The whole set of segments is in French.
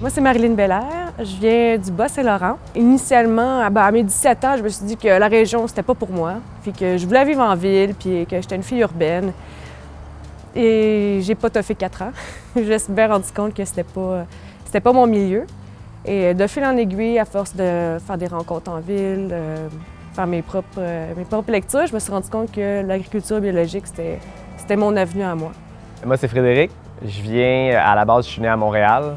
Moi, c'est Marilyn Belair. Je viens du Bas-Saint-Laurent. Initialement, à mes 17 ans, je me suis dit que la région, c'était pas pour moi. Puis que je voulais vivre en ville, puis que j'étais une fille urbaine. Et j'ai pas toffé 4 ans. Je me suis bien rendu compte que c'était pas mon milieu. Et de fil en aiguille, à force de faire des rencontres en ville, faire mes propres lectures, je me suis rendu compte que l'agriculture biologique, c'était mon avenue à moi. Moi, c'est Frédéric. Je viens, à la base, je suis né à Montréal,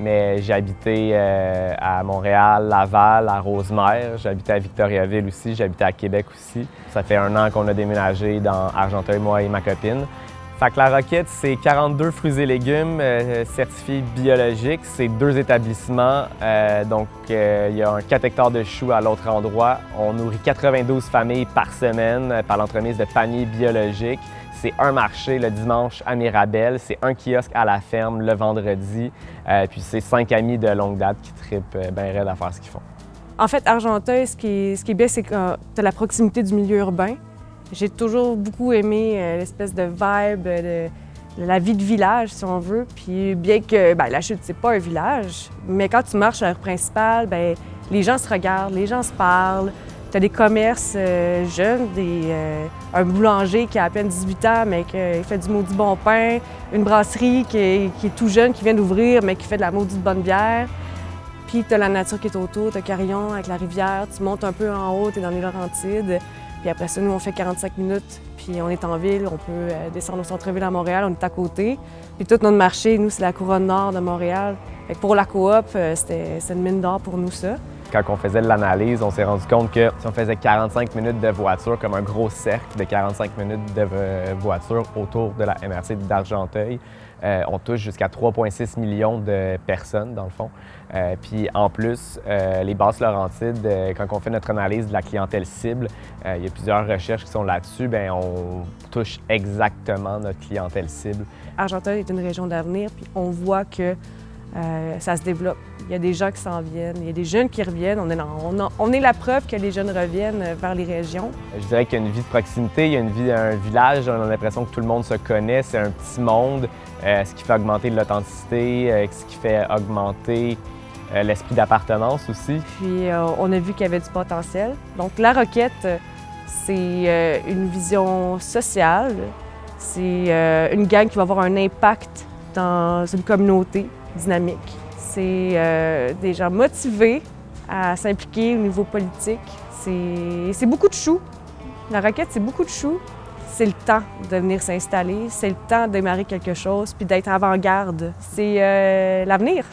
mais j'ai habité à Montréal, Laval, à Rosemère. J'ai habité à Victoriaville aussi, j'ai habité à Québec aussi. Ça fait 1 an qu'on a déménagé dans Argenteuil, moi et ma copine. Fait que La Roquette, c'est 42 fruits et légumes certifiés biologiques. C'est 2 établissements. Il y a 4 hectares de choux à l'autre endroit. On nourrit 92 familles par semaine par l'entremise de paniers biologiques. C'est un marché le dimanche à Mirabel, c'est un kiosque à la ferme le vendredi. Puis c'est 5 amis de longue date qui trippent bien raide à faire ce qu'ils font. En fait, Argenteuil, ce qui est bien, c'est que tu as la proximité du milieu urbain. J'ai toujours beaucoup aimé l'espèce de vibe, de la vie de village, si on veut. Puis bien que La Chute, c'est pas un village, mais quand tu marches sur la rue principale, les gens se regardent, les gens se parlent. Tu as des commerces jeunes, un boulanger qui a à peine 18 ans, mais qui fait du maudit bon pain, une brasserie qui est tout jeune, qui vient d'ouvrir, mais qui fait de la maudite bonne bière. Puis tu as la nature qui est autour, tu as Carillon avec la rivière, tu montes un peu en haut, tu es dans les Laurentides. Puis après ça, nous, on fait 45 minutes, puis on est en ville, on peut descendre au centre-ville à Montréal, on est à côté. Puis tout notre marché, nous, c'est la couronne nord de Montréal. Fait que pour la coop, c'est une mine d'or pour nous, ça. Quand on faisait l'analyse, on s'est rendu compte que si on faisait 45 minutes de voiture, comme un gros cercle de 45 minutes de voiture autour de la MRC d'Argenteuil, on touche jusqu'à 3,6 millions de personnes, dans le fond. Puis en plus, les Basses-Laurentides, quand on fait notre analyse de la clientèle cible, il y a plusieurs recherches qui sont là-dessus, on touche exactement notre clientèle cible. Argenteuil est une région d'avenir, puis on voit que ça se développe. Il y a des gens qui s'en viennent, il y a des jeunes qui reviennent. On est la preuve que les jeunes reviennent vers les régions. Je dirais qu'il y a une vie de proximité, il y a une vie d'un village. On a l'impression que tout le monde se connaît, c'est un petit monde, ce qui fait augmenter l'authenticité, ce qui fait augmenter l'esprit d'appartenance aussi. Puis on a vu qu'il y avait du potentiel. Donc La Roquette, c'est une vision sociale. C'est une gang qui va avoir un impact dans une communauté dynamique. C'est des gens motivés à s'impliquer au niveau politique. C'est beaucoup de choux. La Roquette, c'est beaucoup de choux. C'est le temps de venir s'installer, c'est le temps de démarrer quelque chose puis d'être avant-garde. C'est l'avenir.